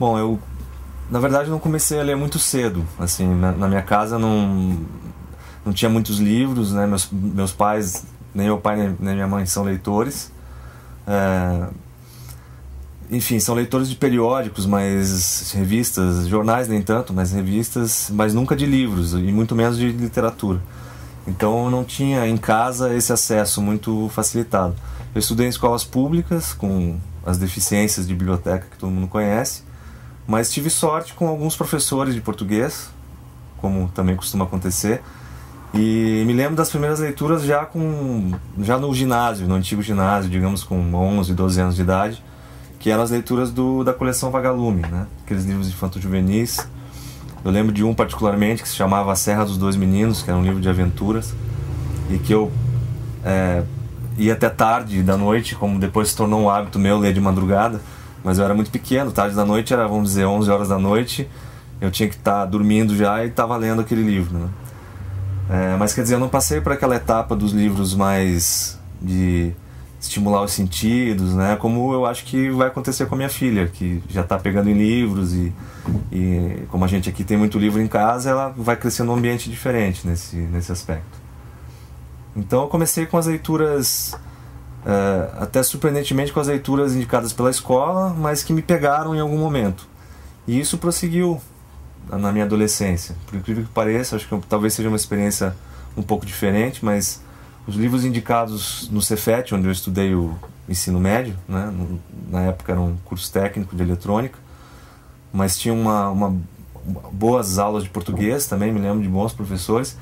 Bom, na verdade, não comecei a ler muito cedo. Assim, na minha casa não tinha muitos livros, né? Meus pais, nem meu pai nem minha mãe são leitores. Enfim, são leitores de periódicos, mas revistas, jornais nem tanto, mas revistas, mas nunca de livros, e muito menos de literatura. Então eu não tinha em casa esse acesso muito facilitado. Eu estudei em escolas públicas, com as deficiências de biblioteca que todo mundo conhece, mas tive sorte com alguns professores de português, como também costuma acontecer, e me lembro das primeiras leituras já no ginásio, no antigo ginásio, digamos com 11, 12 anos de idade, que eram as leituras da coleção Vagalume, né? Aqueles livros infanto-juvenis. Eu lembro de um particularmente que se chamava A Serra dos Dois Meninos, que era um livro de aventuras, e que eu ia até tarde da noite, como depois se tornou um hábito meu ler de madrugada, mas eu era muito pequeno, tarde da noite era, vamos dizer, 11 horas da noite, eu tinha que estar dormindo já e estava lendo aquele livro, né? Mas quer dizer, eu não passei por aquela etapa dos livros mais de estimular os sentidos, né? Como eu acho que vai acontecer com a minha filha, que já está pegando em livros e como a gente aqui tem muito livro em casa, ela vai crescer num ambiente diferente nesse aspecto. Então eu comecei com as leituras, até surpreendentemente com as leituras indicadas pela escola, mas que me pegaram em algum momento. E isso prosseguiu na minha adolescência. Por incrível que pareça, acho que talvez seja uma experiência um pouco diferente, mas os livros indicados no Cefet, onde eu estudei o ensino médio, né? Na época era um curso técnico de eletrônica, mas tinha boas aulas de português também, me lembro de bons professores,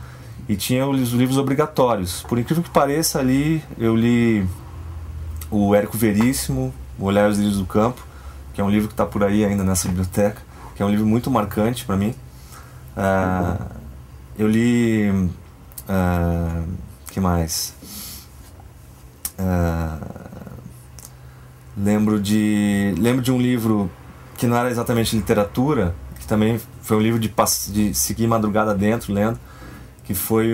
e tinha os livros obrigatórios. Por incrível que pareça, ali eu li o Érico Veríssimo, O Olhar e os Lírios do Campo, que é um livro que está por aí ainda nessa biblioteca, que é um livro muito marcante para mim. Eu li... que mais? Lembro de um livro que não era exatamente literatura, que também foi um livro de seguir madrugada dentro lendo, que foi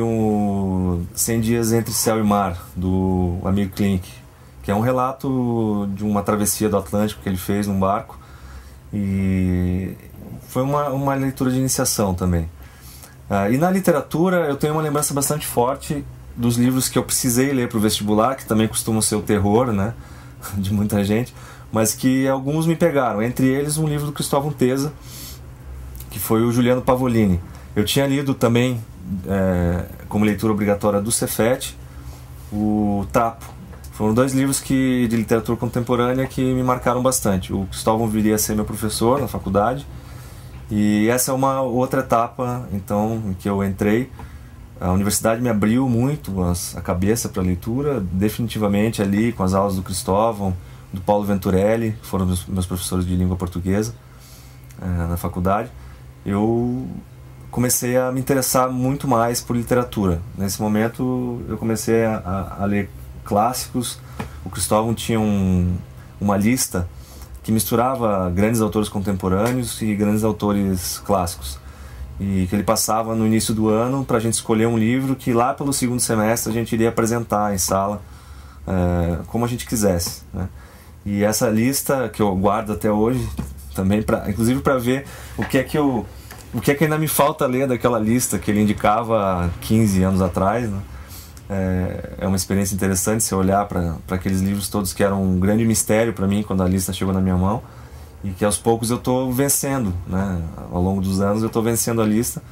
100 Dias Entre Céu e Mar, do Amir Klink, que é um relato de uma travessia do Atlântico que ele fez num barco, e foi uma leitura de iniciação também. E na literatura eu tenho uma lembrança bastante forte dos livros que eu precisei ler para o vestibular, que também costumam ser o terror, né, de muita gente, mas que alguns me pegaram. Entre eles um livro do Cristóvão Teza, que foi o Juliano Pavolini. Eu tinha lido também, como leitura obrigatória do Cefet, o Trapo. Foram 2 livros de literatura contemporânea que me marcaram bastante. O Cristóvão viria a ser meu professor na faculdade, e essa é uma outra etapa, então, em que eu entrei. A universidade me abriu muito a cabeça para a leitura, definitivamente ali com as aulas do Cristóvão, do Paulo Venturelli, que foram meus professores de língua portuguesa na faculdade. Eu comecei a me interessar muito mais por literatura. Nesse momento eu comecei a ler clássicos. O Cristóvão tinha uma lista que misturava grandes autores contemporâneos e grandes autores clássicos, e que ele passava no início do ano para a gente escolher um livro que lá pelo segundo semestre a gente iria apresentar em sala, como a gente quisesse, né? E essa lista que eu guardo até hoje também, inclusive para ver o que é que ainda me falta ler daquela lista que ele indicava 15 anos atrás, né? É uma experiência interessante se olhar para aqueles livros todos que eram um grande mistério para mim quando a lista chegou na minha mão, e que aos poucos eu estou vencendo, né? Ao longo dos anos eu estou vencendo a lista.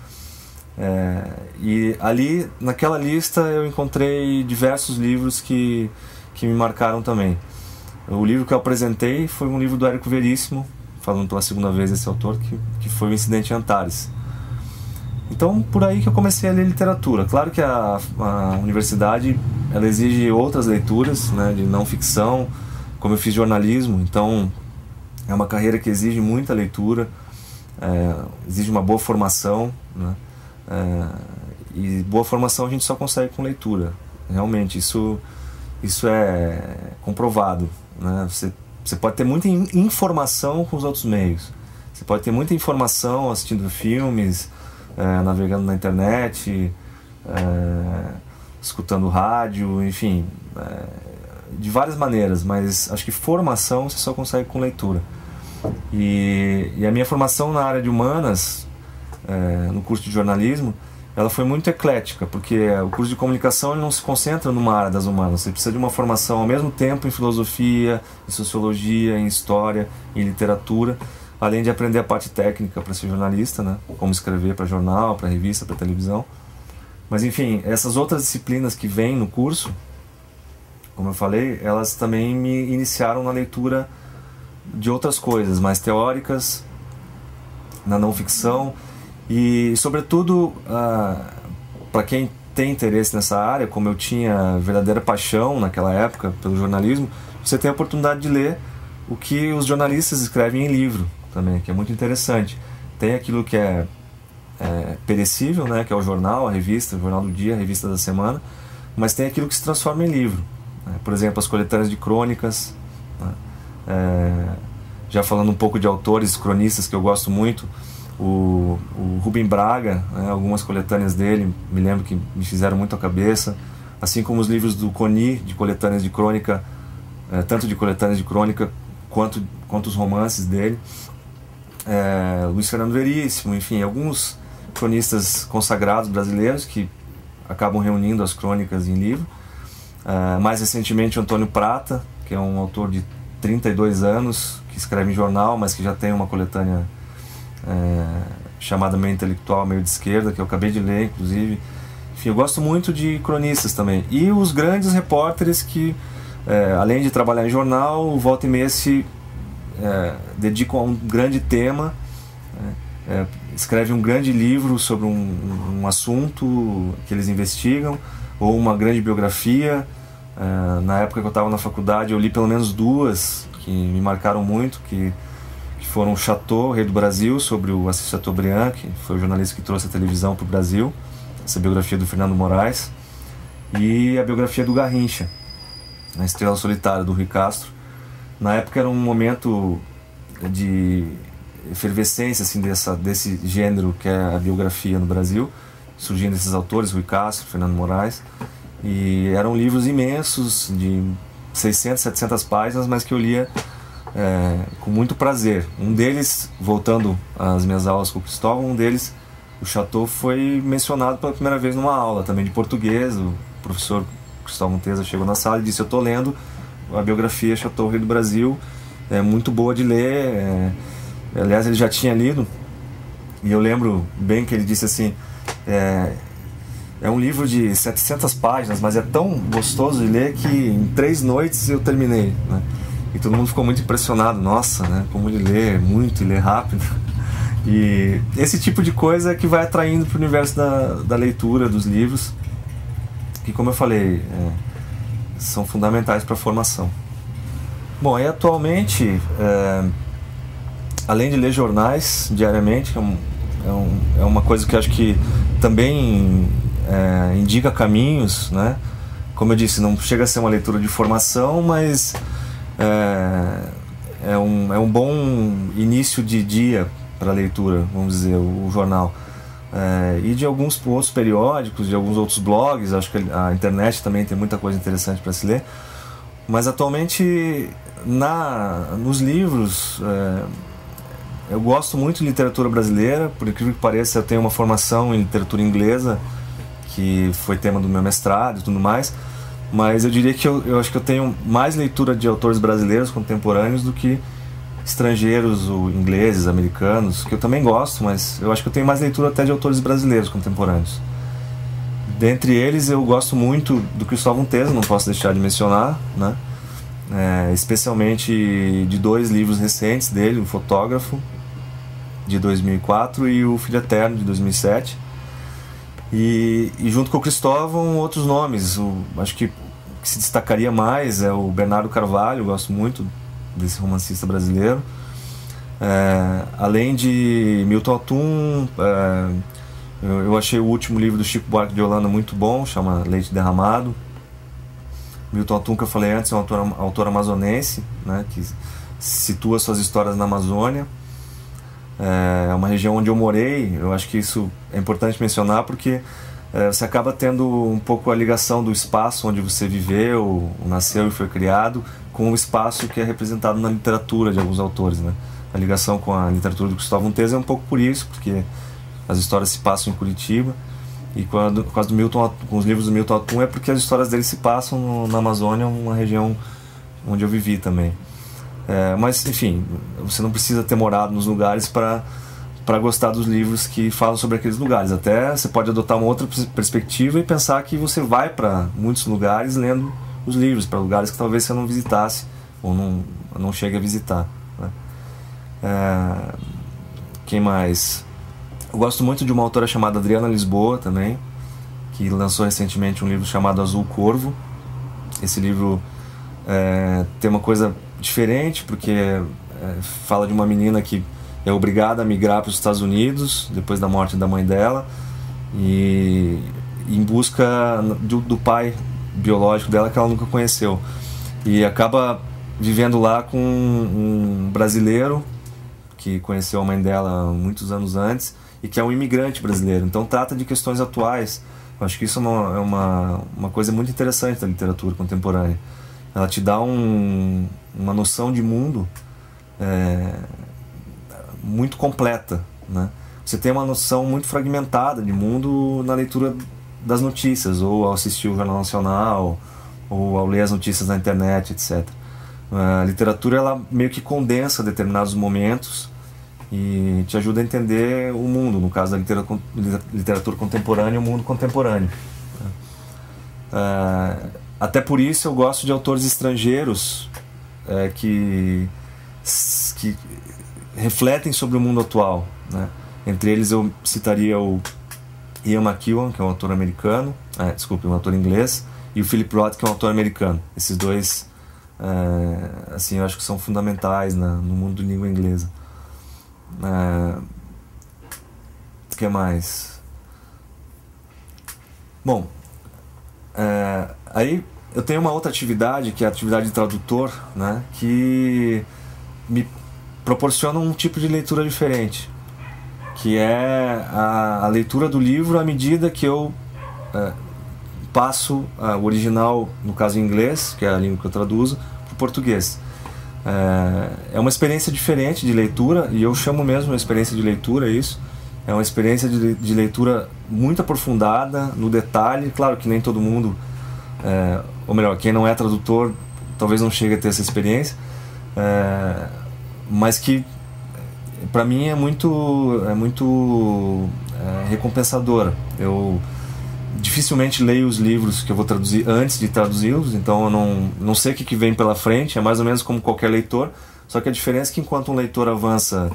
E ali, naquela lista, eu encontrei diversos livros que me marcaram também. O livro que eu apresentei foi um livro do Érico Veríssimo, falando pela segunda vez esse autor, que foi o Incidente em Antares. Então, por aí que eu comecei a ler literatura. Claro que a universidade ela exige outras leituras, né, de não ficção, como eu fiz jornalismo, então é uma carreira que exige muita leitura, exige uma boa formação, né, e boa formação a gente só consegue com leitura. Realmente, isso é comprovado, né? Você pode ter muita informação com os outros meios. Você pode ter muita informação assistindo filmes, navegando na internet, escutando rádio, enfim, de várias maneiras, mas acho que formação você só consegue com leitura. E a minha formação na área de humanas, no curso de jornalismo, ela foi muito eclética, porque o curso de comunicação ele não se concentra numa área das humanas. Você precisa de uma formação ao mesmo tempo em filosofia, em sociologia, em história, em literatura, além de aprender a parte técnica para ser jornalista, né? Como escrever para jornal, para revista, para televisão. Mas enfim, essas outras disciplinas que vêm no curso, como eu falei, elas também me iniciaram na leitura de outras coisas mais teóricas, na não ficção. E, sobretudo, para quem tem interesse nessa área, como eu tinha verdadeira paixão naquela época pelo jornalismo, você tem a oportunidade de ler o que os jornalistas escrevem em livro também, que é muito interessante. Tem aquilo que é perecível, né, que é o jornal, a revista, o jornal do dia, a revista da semana, mas tem aquilo que se transforma em livro, né? Por exemplo, as coletâneas de crônicas, né? Já falando um pouco de autores, cronistas que eu gosto muito, o Rubem Braga, né, algumas coletâneas dele, me lembro que me fizeram muito a cabeça, assim como os livros do Coni, de coletâneas de crônica, tanto de coletâneas de crônica quanto os romances dele, Luiz Fernando Veríssimo, enfim, alguns cronistas consagrados brasileiros que acabam reunindo as crônicas em livro. Mais recentemente o Antônio Prata, que é um autor de 32 anos, que escreve em jornal, mas que já tem uma coletânea chamada Meio Intelectual, Meio de Esquerda, que eu acabei de ler, inclusive. Enfim, eu gosto muito de cronistas também. E os grandes repórteres que, além de trabalhar em jornal, volta e meia se dedicam a um grande tema, escrevem um grande livro sobre um assunto que eles investigam, ou uma grande biografia. Na época que eu estava na faculdade, eu li pelo menos duas que me marcaram muito, que foram o Chateau, Rei do Brasil, sobre o Assis Chateaubriand, que foi o jornalista que trouxe a televisão para o Brasil, essa biografia do Fernando Moraes, e a biografia do Garrincha, A Estrela Solitária, do Rui Castro. Na época era um momento de efervescência assim, desse gênero que é a biografia no Brasil, surgindo esses autores, Rui Castro, Fernando Moraes, e eram livros imensos, de 600, 700 páginas, mas que eu lia com muito prazer. Um deles, voltando às minhas aulas com o Cristóvão, um deles, o Chateau, foi mencionado pela primeira vez numa aula também de português. O professor Cristóvão Teza chegou na sala e disse: eu estou lendo a biografia Chateau, Rei do Brasil, é muito boa de ler. Aliás, ele já tinha lido, e eu lembro bem que ele disse assim: é um livro de 700 páginas, mas é tão gostoso de ler que em 3 noites eu terminei, né? E todo mundo ficou muito impressionado. Nossa, né? Como ele lê muito e lê rápido. E esse tipo de coisa é que vai atraindo para o universo da leitura, dos livros, que, como eu falei, são fundamentais para a formação. Bom, e atualmente, além de ler jornais diariamente, é uma coisa que eu acho que também indica caminhos, né? Como eu disse, não chega a ser uma leitura de formação, mas é um bom início de dia para a leitura, vamos dizer, o jornal. E de alguns outros periódicos, de alguns outros blogs. Acho que a internet também tem muita coisa interessante para se ler. Mas atualmente, nos livros, eu gosto muito de literatura brasileira. Por incrível que pareça, eu tenho uma formação em literatura inglesa, que foi tema do meu mestrado e tudo mais. Mas eu diria que eu acho que eu tenho mais leitura de autores brasileiros contemporâneos do que estrangeiros, ou ingleses, americanos, que eu também gosto, mas eu acho que eu tenho mais leitura até de autores brasileiros contemporâneos. Dentre eles, eu gosto muito do Cristóvão Teza, não posso deixar de mencionar, né? Especialmente de 2 livros recentes dele, O Fotógrafo, de 2004, e O Filho Eterno, de 2007. E junto com o Cristóvão, outros nomes. Acho que se destacaria mais é o Bernardo Carvalho. Eu gosto muito desse romancista brasileiro. Além de Milton Atum, eu achei o último livro do Chico Buarque de Holanda muito bom, chama Leite Derramado. Milton Atum, que eu falei antes, é um autor amazonense, né, que situa suas histórias na Amazônia. É uma região onde eu morei. Eu acho que isso é importante mencionar, porque você acaba tendo um pouco a ligação do espaço onde você viveu, nasceu e foi criado, com o espaço que é representado na literatura de alguns autores, né? A ligação com a literatura do Cristóvão Teza é um pouco por isso, porque as histórias se passam em Curitiba, e por causa do Milton, com os livros do Milton Atum, é porque as histórias dele se passam na Amazônia, uma região onde eu vivi também. Mas, enfim, você não precisa ter morado nos lugares para gostar dos livros que falam sobre aqueles lugares. Até você pode adotar uma outra perspectiva e pensar que você vai para muitos lugares lendo os livros, para lugares que talvez você não visitasse ou não chegue a visitar, né? Quem mais? Eu gosto muito de uma autora chamada Adriana Lisboa também, que lançou recentemente um livro chamado Azul Corvo. Esse livro tem uma coisa diferente, porque fala de uma menina que é obrigada a migrar para os Estados Unidos depois da morte da mãe dela, e em busca do pai biológico dela, que ela nunca conheceu, e acaba vivendo lá com um brasileiro que conheceu a mãe dela muitos anos antes e que é um imigrante brasileiro. Então trata de questões atuais. Eu acho que isso é uma coisa muito interessante da literatura contemporânea. Ela te dá uma noção de mundo muito completa, né? Você tem uma noção muito fragmentada de mundo na leitura das notícias, ou ao assistir o Jornal Nacional, ou ao ler as notícias na internet, etc. A literatura, ela meio que condensa determinados momentos e te ajuda a entender o mundo, no caso da literatura contemporânea, o mundo contemporâneo. Até por isso eu gosto de autores estrangeiros que refletem sobre o mundo atual, né? Entre eles eu citaria o Ian McEwan, que é um autor americano, um autor inglês, e o Philip Roth, que é um autor americano. Esses dois, assim, eu acho que são fundamentais no mundo de língua inglesa. O que mais? Bom, aí eu tenho uma outra atividade, que é a atividade de tradutor, né, que me proporciona um tipo de leitura diferente, que é a leitura do livro à medida que eu passo o original, no caso em inglês, que é a língua que eu traduzo, para o português. É uma experiência diferente de leitura, e eu chamo mesmo uma experiência de leitura isso. É uma experiência de leitura muito aprofundada, no detalhe. Claro que nem todo mundo, ou melhor, quem não é tradutor talvez não chegue a ter essa experiência, mas que para mim é muito recompensadora. Eu dificilmente leio os livros que eu vou traduzir antes de traduzi-los, então eu não sei o que vem pela frente. É mais ou menos como qualquer leitor, só que a diferença é que enquanto um leitor avança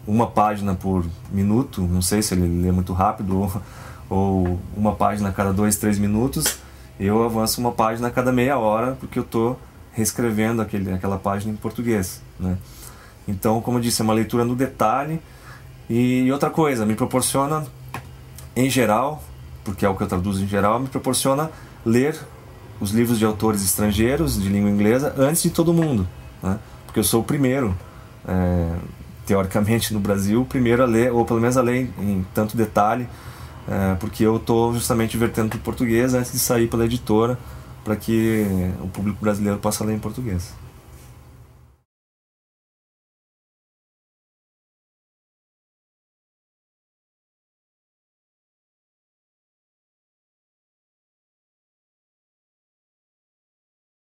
uma página por minuto, não sei se ele lê muito rápido, ou uma página a cada 2, 3 minutos, eu avanço uma página a cada meia hora, porque eu estou reescrevendo aquela página em português, né? Então, como eu disse, é uma leitura no detalhe. E outra coisa, me proporciona, em geral, porque é o que eu traduzo em geral, me proporciona ler os livros de autores estrangeiros de língua inglesa antes de todo mundo, né? Porque eu sou o primeiro, teoricamente no Brasil, o primeiro a ler, ou pelo menos a ler em tanto detalhe, porque eu estou justamente vertendo para o português antes de sair pela editora, para que o público brasileiro possa ler em português.